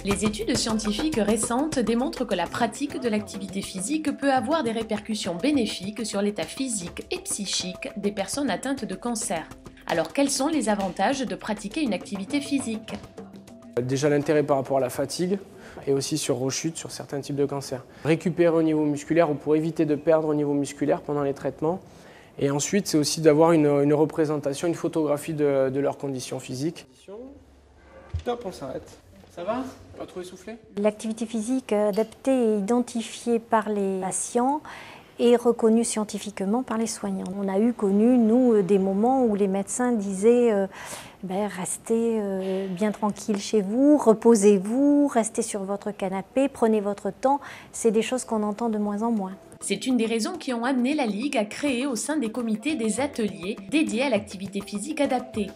Les études scientifiques récentes démontrent que la pratique de l'activité physique peut avoir des répercussions bénéfiques sur l'état physique et psychique des personnes atteintes de cancer. Alors quels sont les avantages de pratiquer une activité physique ? Déjà l'intérêt par rapport à la fatigue et aussi sur rechute sur certains types de cancers. Récupérer au niveau musculaire ou pour éviter de perdre au niveau musculaire pendant les traitements. Et ensuite c'est aussi d'avoir une représentation, une photographie de leurs conditions physiques. Top, on s'arrête. Ça va ? Pas trop essoufflé ? L'activité physique adaptée et identifiée par les patients est reconnue scientifiquement par les soignants. On a connu, nous, des moments où les médecins disaient restez bien tranquille chez vous, reposez-vous, restez sur votre canapé, prenez votre temps. C'est des choses qu'on entend de moins en moins. C'est une des raisons qui ont amené la Ligue à créer au sein des comités des ateliers dédiés à l'activité physique adaptée.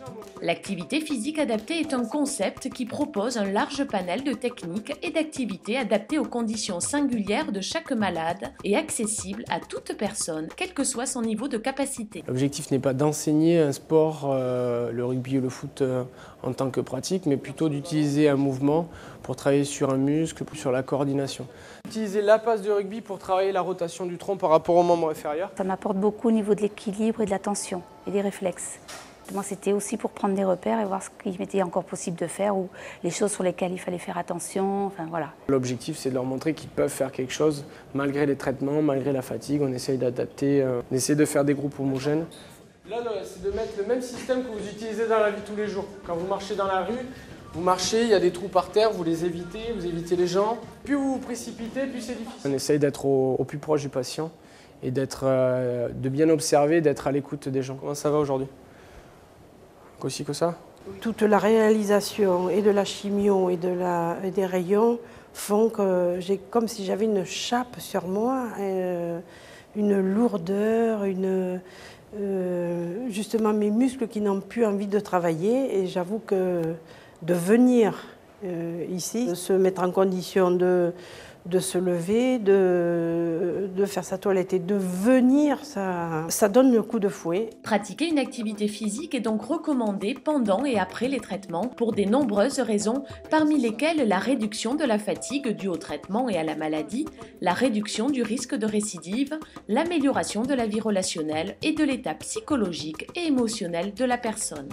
L'activité physique adaptée est un concept qui propose un large panel de techniques et d'activités adaptées aux conditions singulières de chaque malade et accessibles à toute personne, quel que soit son niveau de capacité. L'objectif n'est pas d'enseigner un sport, le rugby ou le foot en tant que pratique, mais plutôt d'utiliser un mouvement pour travailler sur un muscle, sur la coordination. Utiliser la passe de rugby pour travailler la rotation du tronc par rapport au membre inférieur. Ça m'apporte beaucoup au niveau de l'équilibre et de l'attention et des réflexes. Moi, c'était aussi pour prendre des repères et voir ce qu'il m'était encore possible de faire ou les choses sur lesquelles il fallait faire attention. Enfin, voilà. L'objectif, c'est de leur montrer qu'ils peuvent faire quelque chose malgré les traitements, malgré la fatigue. On essaye d'adapter, on essaie de faire des groupes homogènes. Là, c'est de mettre le même système que vous utilisez dans la vie de tous les jours. Quand vous marchez dans la rue, vous marchez, il y a des trous par terre, vous les évitez, vous évitez les gens. Plus vous vous précipitez, plus c'est difficile. On essaye d'être au plus proche du patient et de bien observer, d'être à l'écoute des gens. Comment ça va aujourd'hui ? Aussi que ça ? Toute la réalisation et de la chimio et des rayons font que j'ai comme si j'avais une chape sur moi, une lourdeur, justement mes muscles qui n'ont plus envie de travailler. Et j'avoue que de venir ici, de se mettre en condition de se lever, de faire sa toilette et de venir, ça donne le coup de fouet. Pratiquer une activité physique est donc recommandé pendant et après les traitements pour de nombreuses raisons, parmi lesquelles la réduction de la fatigue due au traitement et à la maladie, la réduction du risque de récidive, l'amélioration de la vie relationnelle et de l'état psychologique et émotionnel de la personne.